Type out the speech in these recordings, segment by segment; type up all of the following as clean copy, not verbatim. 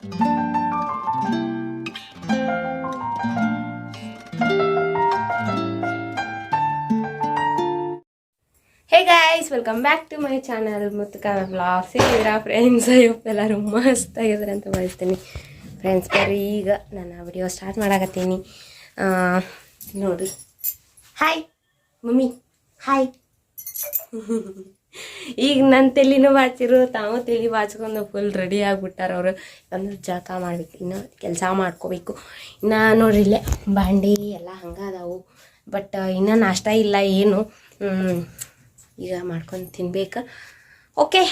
Hey guys, welcome back to my channel ಮುತ್ತುಕ vlogs. ಹೇಗಿದ್ದೀರಾ friends? ಎಲ್ಲರೂ ಮಸ್ತ್ ಆಗಿದ್ರೆ ಅಂತ ಬಯಸ್ತೀನಿ ಫ್ರೆಂಡ್ಸ್. ಬರ್ರಿ ಈಗ ನಾನು ವಿಡಿಯೋ ಸ್ಟಾರ್ಟ್ ಮಾಡಾಕತ್ತೀನಿ. ನೋಡಿರಿ, ಹಾಯ್ ಮಮ್ಮಿ, ಹಾಯ್. ಈಗ ನನ್ನ ತಲೆನೂ ಬಾಚಿರು, ತಾವು ತಲೆ ಬಾಚ್ಕೊಂಡು ಫುಲ್ ರೆಡಿ ಆಗಿಬಿಟ್ಟಾರ ಅವರು. ಅಂದ್ರೆ ಜಳಕ ಮಾಡ್ಬೇಕು, ಇನ್ನು ಕೆಲಸ ಮಾಡ್ಕೋಬೇಕು. ಇನ್ನು ನೋಡ್ರಿ ಇಲ್ಲೇ ಬಾಂಡೆ ಎಲ್ಲ ಹಂಗೆ ಅದಾವು. ಬಟ್ ಇನ್ನೂ ನಾಷ್ಟ ಇಲ್ಲ ಏನು, ಈಗ ಮಾಡ್ಕೊಂಡು ತಿನ್ಬೇಕು. ಓಕೆ,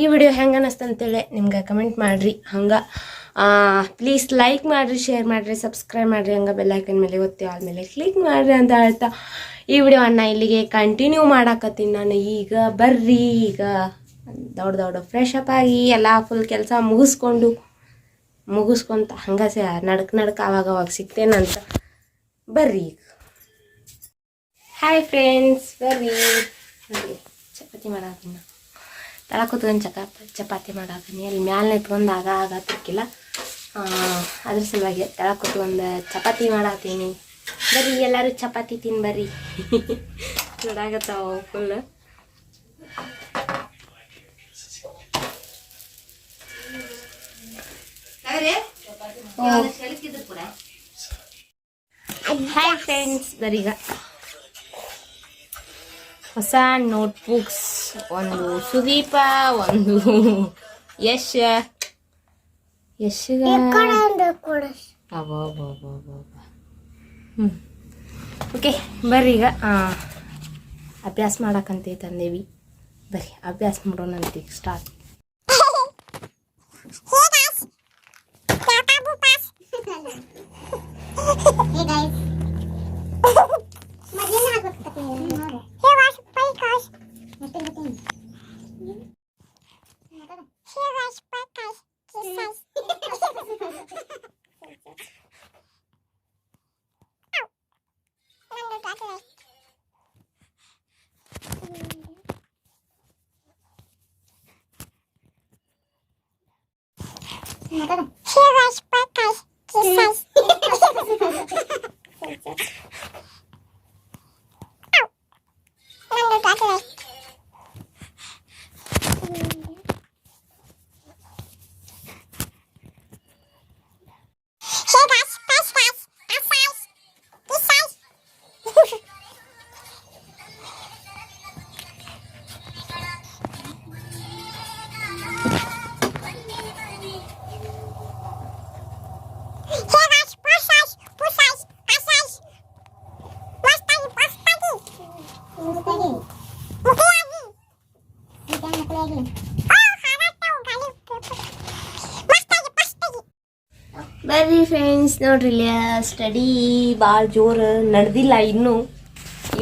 ಈ ವಿಡಿಯೋ ಹೆಂಗೆ ಅನ್ನಿಸ್ತು ಅಂತೇಳಿ ನಿಮ್ಗೆ ಕಮೆಂಟ್ ಮಾಡಿರಿ. ಹಂಗೆ ಪ್ಲೀಸ್ ಲೈಕ್ ಮಾಡಿರಿ, ಶೇರ್ ಮಾಡಿರಿ, ಸಬ್ಸ್ಕ್ರೈಬ್ ಮಾಡಿರಿ. ಹಂಗೆ ಬೆಲ್ಲೈಕನ್ ಮೇಲೆ ಒತ್ತಿ ಆದಮೇಲೆ ಕ್ಲಿಕ್ ಮಾಡಿರಿ ಅಂತ ಹೇಳ್ತಾ ಈ ವಿಡಿಯೋವನ್ನು ಇಲ್ಲಿಗೆ ಕಂಟಿನ್ಯೂ ಮಾಡಾಕತ್ತೀನಿ ನಾನು. ಈಗ ಬರ್ರಿ, ಈಗ ದೊಡ್ಡ ಫ್ರೆಶ್ ಅಪ್ ಆಗಿ ಎಲ್ಲ ಫುಲ್ ಕೆಲಸ ಮುಗಿಸ್ಕೊಂತ ಹಂಗೆ ನಡ್ಕ ಅವಾಗ ಸಿಗ್ತೇನಂತ. ಬರ್ರಿ ಈಗ. ಹಾಯ್ ಫ್ರೆಂಡ್ಸ್, ಬರ್ರಿ. ನೋಡಿ, ಚಪಾತಿ ಮಾಡಾತೀನಿ. ತಳ ಕೂತ್ಕೊಂಡು ಚಪಾತಿ ಮಾಡಾತೀನಿ. ಅಲ್ಲಿ ಮ್ಯಾಲೆ ನಿಂತ್ಕೊಂಡು ಆಗ ತಿಕ್ಕಿಲ್ಲ, ಅದ್ರ ಸಲುವಾಗಿ ತಳ ಕೂತ್ಕೊಂಡು ಚಪಾತಿ ಮಾಡಾತೀನಿ. ಬರ್ರಿ ಎಲ್ಲರೂ ಚಪಾತಿ ತಿನ್ಬರ್ರಿ. ನೋಡಾಗತ್ತಾವ ಫುಲ್. ಹಾಯ್ ಫ್ರೆಂಡ್ಸ್, ಬರೀಗ ಹೊಸ ನೋಟ್ಬುಕ್ಸ್, ಒಂದು ಸುದೀಪ, ಒಂದು ಯಶ್ಗ. ಓಕೆ ಬರ್ರಿ, ಈಗ ಅಭ್ಯಾಸ ಮಾಡಕ್ಕಂತ ತಂದೇವಿ. ಬರ್ರಿ ಅಭ್ಯಾಸ ಮಾಡೋಣಂತ ಸ್ಟಾರ್ಟ್. ಬರ್ರಿ ಫ್ರೆಂಡ್ಸ್, ನೋಡ್ರಿ ಇಲ್ಲಿ ಸ್ಟಡಿ ಭಾಳ ಜೋರು ನಡೆದಿಲ್ಲ ಇನ್ನೂ.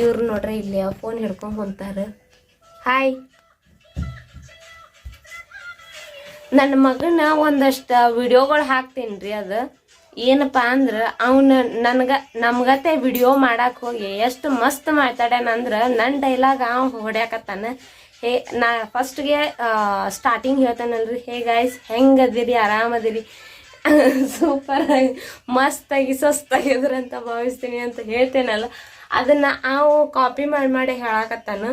ಇವ್ರು ನೋಡ್ರಿ ಇಲ್ಲಿ ಫೋನ್ ಹಿಡ್ಕೊಂಡು ಹೊಂತಾರೆ. ಹಾಯ್. ನನ್ನ ಮಗನ ಒಂದಷ್ಟು ವಿಡಿಯೋಗಳು ಹಾಕ್ತೀನಿ ರೀ. ಅದು ಏನಪ್ಪ ಅಂದ್ರೆ ನಮ್ಗತೆ ವಿಡಿಯೋ ಮಾಡಕ್ಕೆ ಹೋಗಿ ಎಷ್ಟು ಮಸ್ತ್ ಮಾತಾಡ್ಯಾನಂದ್ರೆ ನನ್ನ ಡೈಲಾಗ್ ಹೊಡ್ಯಾಕತ್ತಾನ. ನಾ ಫಸ್ಟ್ಗೆ ಸ್ಟಾರ್ಟಿಂಗ್ ಹೇಳ್ತಾನಲ್ರಿ, ಹೇ ಗಾಯ್ಸ್ ಹೆಂಗದಿರಿ, ಆರಾಮದಿರಿ, ಸೂಪರಾಗಿ ಮಸ್ತಾಗಿ ಸ್ವಸ್ತಾಗಿದ್ರಂತ ಭಾವಿಸ್ತೀನಿ ಅಂತ ಹೇಳ್ತೇನಲ್ಲ, ಅದನ್ನು ಕಾಪಿ ಮಾಡಿ ಹೇಳಕತ್ತಾನ.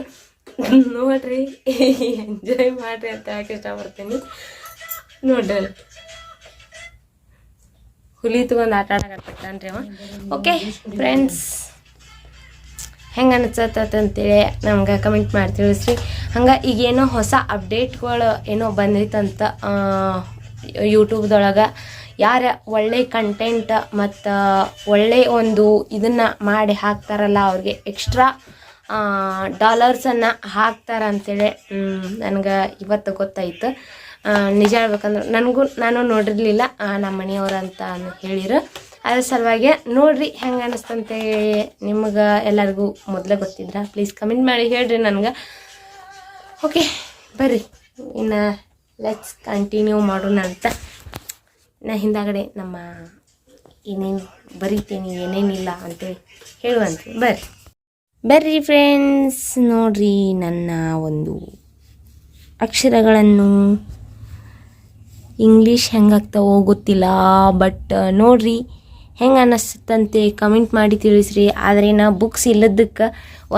ನೋಡ್ರಿ, ಎಂಜಾಯ್ ಮಾಡ್ರಿ ಅಂತ ಹೇಳಕ್ಕೆ ಇಷ್ಟಪಡ್ತೀನಿ. ನೋಡ್ರಿ ಹುಲಿ ತಗೊಂಡು ಆಟ ಆಡಕತ್ತಾನ್ರಿ ಅವ. ಓಕೆ ಫ್ರೆಂಡ್ಸ್, ಹೆಂಗೆ ಅನ್ಸತ್ತಂತೇಳಿ ನಮ್ಗೆ ಕಮೆಂಟ್ ಮಾಡಿ ತಿಳಿಸ್ರಿ. ಹಂಗೆ ಈಗೇನೋ ಹೊಸ ಅಪ್ಡೇಟ್ಗಳು ಏನೋ ಬಂದೈತಂತ ಯೂಟ್ಯೂಬ್ದೊಳಗೆ. ಯಾರು ಒಳ್ಳೆ ಕಂಟೆಂಟ್ ಮತ್ತು ಒಳ್ಳೆ ಒಂದು ಇದನ್ನು ಮಾಡಿ ಹಾಕ್ತಾರಲ್ಲ ಅವ್ರಿಗೆ ಎಕ್ಸ್ಟ್ರಾ ಡಾಲರ್ಸನ್ನು ಹಾಕ್ತಾರಂತೇಳಿ ನನಗೆ ಇವತ್ತು ಗೊತ್ತಾಯ್ತು. ನಿಜ ಹೇಳ್ಬೇಕಂದ್ರೆ ನಾನು ನೋಡಿರಲಿಲ್ಲ, ನಮ್ಮ ಮನೆಯವ್ರು ಅಂತ ಹೇಳಿರು. ಅದ್ರ ಸಲುವಾಗಿ ನೋಡ್ರಿ ಹೆಂಗೆ ಅನ್ನಿಸ್ತಂತೆ ನಿಮ್ಗೆ. ಎಲ್ಲರಿಗೂ ಮೊದಲೇ ಗೊತ್ತಿದ್ರ ಪ್ಲೀಸ್ ಕಮೆಂಟ್ ಮಾಡಿ ಹೇಳ್ರಿ ನನಗೆ. ಓಕೆ ಬರ್ರಿ, ಇನ್ನು ಲೆಟ್ಸ್ ಕಂಟಿನ್ಯೂ ಮಾಡೋಣ ಅಂತ. ನಾ ಹಿಂದಾಗಡೆ ನಮ್ಮ ಏನೇನು ಬರಿತೀನಿ ಏನೇನಿಲ್ಲ ಅಂತೇಳಿ ಹೇಳುವಂತೆ. ಬರ್ರಿ ಫ್ರೆಂಡ್ಸ್, ನೋಡ್ರಿ ನನ್ನ ಒಂದು ಅಕ್ಷರಗಳನ್ನು ಇಂಗ್ಲೀಷ್ ಹೆಂಗಾಗ್ತಾವೋ ಗೊತ್ತಿಲ್ಲ, ಬಟ್ ನೋಡ್ರಿ ಹೆಂಗೆ ಅನ್ನಿಸ್ತಂತೆ ಕಮೆಂಟ್ ಮಾಡಿ ತಿಳಿಸ್ರಿ. ಆದರೆ ನಾ ಬುಕ್ಸ್ ಇಲ್ಲದಕ್ಕೆ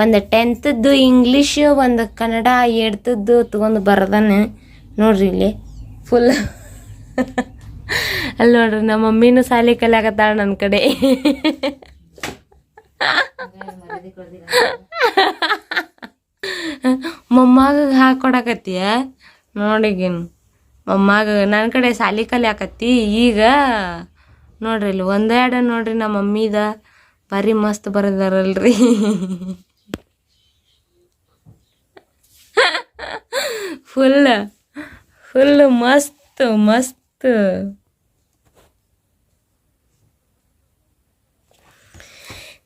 ಒಂದು 10th ಇಂಗ್ಲೀಷ್, ಒಂದು ಕನ್ನಡ 8th ತೊಗೊಂಡು ಬರ್ದಾನೆ ನೋಡ್ರಿ ಇಲ್ಲಿ ಫುಲ್. ಅಲ್ಲಿ ನೋಡ್ರಿ ನಮ್ಮ ಮಮ್ಮಿನೂ ಶಾಲೆ ಕಲಿಯಾಕತ್ತಾಳ ನನ್ನ ಕಡೆ. ಮಮ್ಮಾಗ ಹಾಕೊಡಕತ್ತೀಯ ನೋಡಿಗೇನು, ಮಮ್ಮಾಗ ನನ್ನ ಕಡೆ ಶಾಲೆ ಕಲಿಯಾಕತ್ತಿ. ಈಗ ನೋಡ್ರಿ ಇಲ್ಲಿ ಒಂದೆರಡು ನೋಡ್ರಿ ನಮ್ಮ ಮಮ್ಮಿದ ಭಾರಿ ಮಸ್ತ್ ಬರದಾರಲ್ರಿ. ಫುಲ್ ಫುಲ್ ಮಸ್ತ್ ಮಸ್ತ್.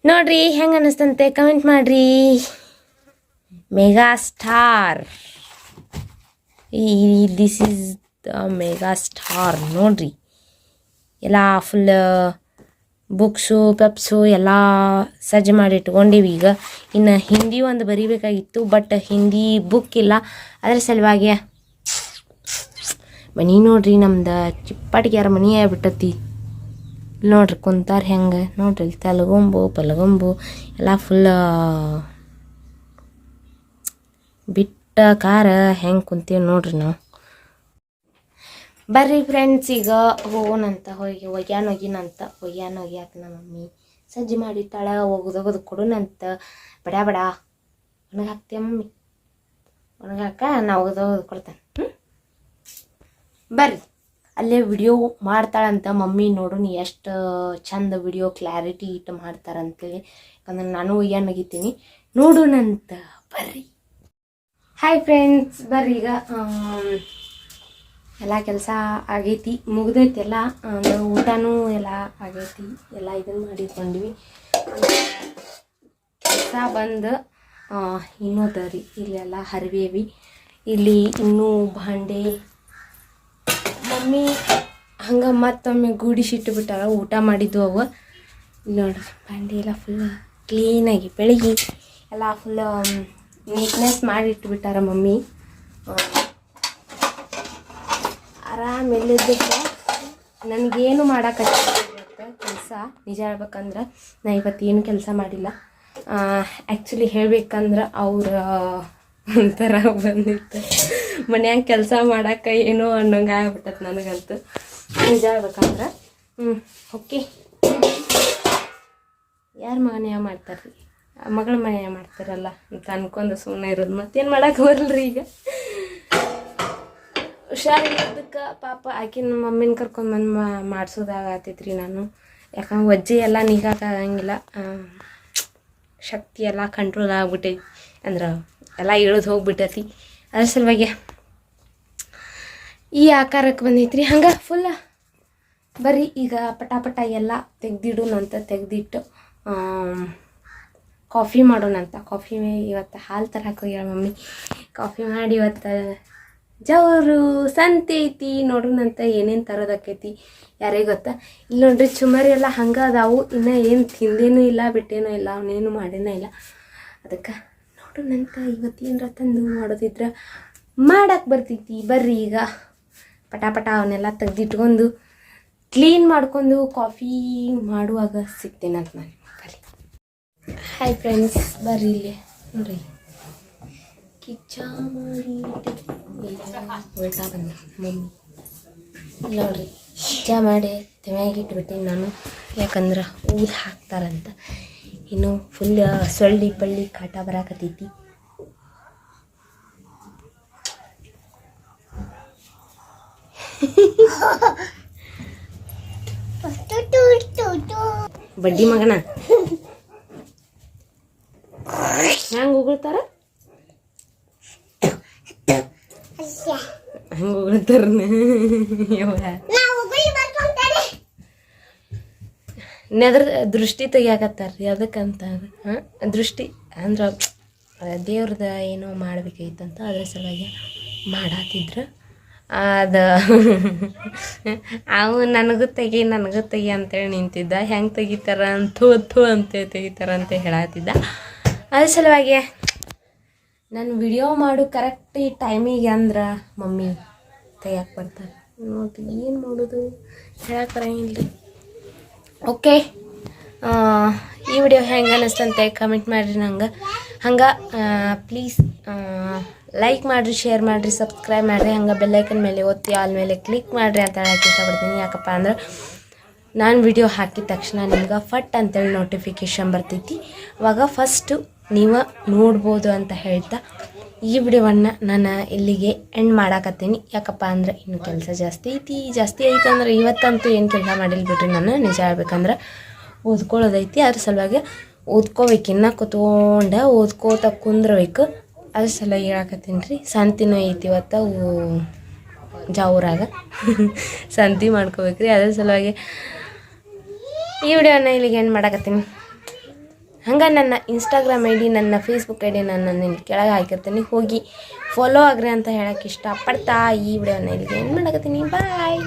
ನೋಡ್ರಿ ಹೆಂಗೆ ಅನ್ನಿಸ್ತಂತೆ ಕಮೆಂಟ್ ಮಾಡ್ರಿ. Mega star, this is the mega star. ನೋಡ್ರಿ ಎಲ್ಲ ಫುಲ್ ಬುಕ್ಸು ಪೆಪ್ಸು ಎಲ್ಲ ಸಜ್ಜು ಮಾಡಿ ಇಟ್ಕೊಂಡಿವಿ. ಈಗ ಇನ್ನು ಹಿಂದಿ ಒಂದು ಬರಿಬೇಕಾಗಿತ್ತು, ಬಟ್ ಹಿಂದಿ ಬುಕ್ ಇಲ್ಲ. ಅದ್ರ ಸಲುವಾಗಿ ಮನೆ ನೋಡ್ರಿ ನಮ್ದು ಚಿಪ್ಪಾಟಿಗ್ಯಾರ ಮನೆ ಆಗ್ಬಿಟ್ಟತಿ. ನೋಡ್ರಿ ಕುಂತಾರ ಹೆಂಗೆ ನೋಡ್ರಿ, ಇಲ್ಲಿ ತಲಗೊಂಬು ಪಲಗೊಂಬು ಎಲ್ಲ ಫುಲ್ ಬಿಟ್ಟ ಕಾರ ಹೆಂಗೆ ಕುಂತೀವಿ ನೋಡ್ರಿ ನಾವು. ಬರ್ರಿ ಫ್ರೆಂಡ್ಸ್, ಈಗ ಹೋಗೋಣಂತ. ಒಗ್ಯಾನೊಗಿನಂತ ಒಗ್ಯಾಕ ನಮ್ಮ ಮಮ್ಮಿ ಸಜ್ಜಿ ಮಾಡಿಟ್ಟಾಳ. ಒಗದೊಗದು ಕೊಡೋಣಂತ. ಬಡ ಒಣಗಾಕ್ತೀಯ ಮಮ್ಮಿ? ಒಣಗಾಕ ನಾ ಒಗದೊಗದು ಕೊಡ್ತೇನೆ. ಬರ್ರಿ ಅಲ್ಲೇ ವಿಡಿಯೋ ಮಾಡ್ತಾಳಂತ ಮಮ್ಮಿ. ನೋಡೋಣ ಎಷ್ಟು ಚಂದ ವಿಡಿಯೋ ಕ್ಲಾರಿಟಿ ಇಟ್ಟು ಮಾಡ್ತಾರಂತೇಳಿ. ಯಾಕಂದ್ರೆ ನಾನು ಒಗ್ಯಾನೊಗಿತೀನಿ, ನೋಡೋಣಂತ ಬರ್ರಿ. ಹಾಯ್ ಫ್ರೆಂಡ್ಸ್, ಬರ್ರಿ ಈಗ ಎಲ್ಲ ಕೆಲಸ ಆಗೈತಿ, ಮುಗ್ದೈತಿ ಎಲ್ಲ. ಊಟನೂ ಎಲ್ಲ ಆಗೈತಿ, ಎಲ್ಲ ಇದನ್ನು ಮಾಡಿಕೊಂಡ್ವಿ. ಕೆಲಸ ಬಂದು ಇನ್ನೂ ರೀ ಇಲ್ಲೆಲ್ಲ ಹರಿವೇವಿ. ಇಲ್ಲಿ ಇನ್ನೂ ಭಾಂಡೆ ಮಮ್ಮಿ ಹಂಗೆ ಮತ್ತೊಮ್ಮೆ ಗೂಡಿಸಿಟ್ಟು ಬಿಟ್ಟಾರ. ಊಟ ಮಾಡಿದ್ದು ಅವು ನೋಡ್ರಿ, ಭಾಂಡೆ ಎಲ್ಲ ಫುಲ್ ಕ್ಲೀನಾಗಿ ಬೆಳಗ್ಗೆ ಎಲ್ಲ ಫುಲ್ ನೀಟ್ನೆಸ್ ಮಾಡಿಟ್ಬಿಟ್ಟಾರ ಮಮ್ಮಿ. ಆರಾಮೆಲ್ಲಿದ್ದಕ್ಕೆ ನನಗೇನು ಮಾಡೋಕ್ಕಾಗ್ತಿರುತ್ತೆ ಕೆಲಸ. ನಿಜ ಹೇಳ್ಬೇಕಂದ್ರೆ ನಾ ಇವತ್ತೇನು ಕೆಲಸ ಮಾಡಿಲ್ಲ. ಆ್ಯಕ್ಚುಲಿ ಹೇಳ್ಬೇಕಂದ್ರೆ ಅವ್ರ ಒಂಥರ ಬಂದಿತ್ತು ಮನ್ಯಾಗ ಕೆಲಸ ಮಾಡೋಕೆ ಏನೋ ಅನ್ನೋಂಗೆ ಆಗ್ಬಿಟ್ಟತ್ ನನಗಂತೂ. ನಿಜ ಹೇಳ್ಬೇಕಂದ್ರೆ ಓಕೆ, ಯಾರ ಮನೆಯಾಗ ಮಾಡ್ತಾರೆ ರೀ, ಮಗಳ ಮನೆಯಾಗ ಮಾಡ್ತಾರಲ್ಲ ಅಂತ ಅನ್ಕೊಂಡು ಸುಮ್ಮನೆ ಇರೋದು. ಮತ್ತೇನು ಮಾಡೋಕೆ ಬರಲ್ರಿ. ಈಗ ಹುಷಾರಿಲ್ಲದಕ್ಕೆ ಪಾಪ ಆಕಿನ ಮಮ್ಮಿನ ಕರ್ಕೊಂಡ್ಬಂದು ಮಾಡಿಸೋದಾಗತ್ತೈತ್ರಿ ನಾನು. ಯಾಕಂದ್ರೆ ವಜ್ಜೆ ಎಲ್ಲ ನಿಗಾಕಾಗಂಗಿಲ್ಲ, ಶಕ್ತಿ ಎಲ್ಲ ಕಂಟ್ರೋಲ್ ಆಗ್ಬಿಟ್ಟೈತಿ, ಅಂದ್ರೆ ಎಲ್ಲ ಇಳಿದು ಹೋಗ್ಬಿಟ್ಟೈತಿ. ಅದ್ರ ಸಲುವಾಗಿ ಈ ಆಕಾರಕ್ಕೆ ಬಂದೈತ್ರಿ. ಹಂಗೆ ಫುಲ್ಲ ಬರೀ ಈಗ ಪಟಾಪಟ ಎಲ್ಲ ತೆಗ್ದಿಡೋಣಂತ. ತೆಗ್ದಿಟ್ಟು ಕಾಫಿ ಮಾಡೋಣಂತ. ಕಾಫಿ ಇವತ್ತು ಹಾಲು ತರಕ್ಕೆ ಹೋಗ್ಯಾಳ ಮಮ್ಮಿ. ಕಾಫಿ ಮಾಡಿ ಇವತ್ತು ಜವರು ಸಂತೆ ಐತಿ, ನೋಡೋಣಂತ ಏನೇನು ತರೋದಾಕೈತಿ ಯಾರೇ ಗೊತ್ತಾ. ಇಲ್ಲಿ ನೋಡ್ರಿ ಚುಮರಿ ಎಲ್ಲ ಹಂಗೆ ಅದಾವು. ಇನ್ನೂ ಏನು ತಿಂದೇನೂ ಇಲ್ಲ, ಬಿಟ್ಟೇನೂ ಇಲ್ಲ, ಅವನೇನು ಮಾಡೇನೂ ಇಲ್ಲ. ಅದಕ್ಕೆ ನೋಡೋಣಂತ. ಇವತ್ತೇನರ ತಂದು ಮಾಡೋದಿದ್ರೆ ಮಾಡಕ್ಕೆ ಬರ್ತೈತಿ. ಬರ್ರಿ ಈಗ ಪಟಾಪಟ ಅವನ್ನೆಲ್ಲ ತೆಗ್ದಿಟ್ಕೊಂಡು ಕ್ಲೀನ್ ಮಾಡ್ಕೊಂಡು ಕಾಫಿ ಮಾಡುವಾಗ ಸಿಗ್ತೇನಂತ ನಾನು. ಬರ್ರಿ. ಹಾಯ್ ಫ್ರೆಂಡ್ಸ್, ಬರ್ರಿ ಇಲ್ಲಿ ನೋಡ್ರಿ ಕಿಚ್ಚ ಮಾಡಿ ಉಲ್ಟಾ ಬಂದ ಮಮ್ಮಿ. ನೋಡ್ರಿ ಕಿಚ್ಚ ಮಾಡಿ ತೆಮ್ಯಾಗಿಟ್ಬಿಟ್ಟಿನಿ ನಾನು, ಯಾಕಂದ್ರೆ ಊದು ಹಾಕ್ತಾರಂತ. ಇನ್ನು ಫುಲ್ ಸೊಳ್ಳಿ ಪಳ್ಳಿ ಕಾಟ ಬರಾಕತ್ತೈತಿ. ಬಡ್ಡಿ ಮಗನ ಹೆಂಗೆ ಉಗುಳ್ತಾರ, ಹಂಗೆ ಉಗುಳ್ತಾರ. ನೆದ್ರ ದೃಷ್ಟಿ ತೆಗಿಯಾಕತ್ತಾರ್ರಿ, ಅದಕ್ಕಂತ. ದೃಷ್ಟಿ ಅಂದ್ರೆ ದೇವ್ರದ ಏನೋ ಮಾಡ್ಬೇಕಾಗಿತ್ತಂತ, ಅದ್ರ ಸಲುವಾಗಿ ಮಾಡಾತಿದ್ರು. ಅದು ಅವು ನನಗೂ ತೆಗಿ ಅಂತೇಳಿ ನಿಂತಿದ್ದ. ಹೆಂಗೆ ತೆಗಿತಾರ ಥೂ ಅಂತ ತೆಗಿತಾರ ಅಂತ ಹೇಳತ್ತಿದ್ದ. ಅದ್ರ ಸಲುವಾಗಿ ನಾನು ವಿಡಿಯೋ ಮಾಡು ಕರೆಕ್ಟ್ ಈ ಟೈಮಿಗೆ ಅಂದ್ರೆ ಮಮ್ಮಿ ತೆಗಿಯಕ್ಕೆ ಬರ್ತಾರೆ. ನೋಡ್ತೀನಿ ಏನು ಮಾಡೋದು ಹೇಳಕ್ಕೆ ಬರಂಗಿಲ್ಲ ರೀ. ಓಕೆ, ಈ ವಿಡಿಯೋ ಹೆಂಗೆ ಅನ್ನಿಸ್ತಂತೆ ಕಮೆಂಟ್ ಮಾಡಿರಿ ನಂಗೆ. ಹಂಗೆ ಪ್ಲೀಸ್ ಲೈಕ್ ಮಾಡಿರಿ, ಶೇರ್ ಮಾಡಿರಿ, ಸಬ್ಸ್ಕ್ರೈಬ್ ಮಾಡಿರಿ, ಹಂಗೆ ಬೆಲ್ಲೈಕನ್ ಮೇಲೆ ಒತ್ತಿ ಆಲ್ ಮೇಲೆ ಕ್ಲಿಕ್ ಮಾಡಿರಿ ಅಂತ ಹೇಳಕ್ಕೆ ಇಷ್ಟಪಡ್ತೀನಿ. ಯಾಕಪ್ಪ ಅಂದ್ರೆ ನಾನು ವಿಡಿಯೋ ಹಾಕಿದ ತಕ್ಷಣ ನಿಮ್ಗೆ ಫಟ್ ಅಂತೇಳಿ ನೋಟಿಫಿಕೇಷನ್ ಬರ್ತೈತಿ. ಅವಾಗ ಫಸ್ಟು ನೀವು ನೋಡ್ಬೋದು ಅಂತ ಹೇಳ್ತಾ ಈ ವಿಡಿಯೋವನ್ನು ನಾನು ಇಲ್ಲಿಗೆ ಎಂಡ್ ಮಾಡಾಕತ್ತೀನಿ. ಯಾಕಪ್ಪ ಅಂದ್ರೆ ಇನ್ನು ಕೆಲಸ ಜಾಸ್ತಿ ಐತಿ ಅಂದ್ರೆ ಇವತ್ತಂತೂ ಏನು ಕೆಲಸ ಮಾಡಿಲ್ಲ ಬಿಡ್ರಿ. ನಾನು ನಿಜ ಹೇಳ್ಬೇಕಂದ್ರೆ ಓದ್ಕೊಳ್ಳೋದೈತಿ, ಅದ್ರ ಸಲುವಾಗಿ ಓದ್ಕೋಬೇಕಿನ್ನ ಕೂತ್ಕೊಂಡು ಓದ್ಕೋತ ಕುಂದ್ರಬೇಕು. ಅದ್ರ ಸಲುವಾಗಿ ಹೇಳಕತ್ತೀನಿ ರೀ. ಸಂತಿನೂ ಐತಿ ಇವತ್ತು ಜಾವೂರಾಗ ಸಂತಿ ಮಾಡ್ಕೋಬೇಕ್ರಿ. ಅದ್ರ ಸಲುವಾಗಿ ಈ ವಿಡಿಯೋನ ಇಲ್ಲಿಗೆ ಏನು ಮಾಡಾಕತ್ತೀನಿ. ಹಂಗೆ ನನ್ನ ಇನ್ಸ್ಟಾಗ್ರಾಮ್ ಐ ಡಿ, ನನ್ನ ಫೇಸ್ಬುಕ್ ಐ ಡಿ ನಾನು ಕೆಳಗೆ ಹಾಕಿರ್ತೀನಿ, ಹೋಗಿ ಫಾಲೋ ಆಗ್ರಿ ಅಂತ ಹೇಳೋಕ್ಕೆ ಇಷ್ಟಪಡ್ತಾ ಈ ವಿಡಿಯೋನ ಇಲ್ಲಿಗೆ ಏನು ಮಾಡಾಕತ್ತೀನಿ. ಬಾಯ್.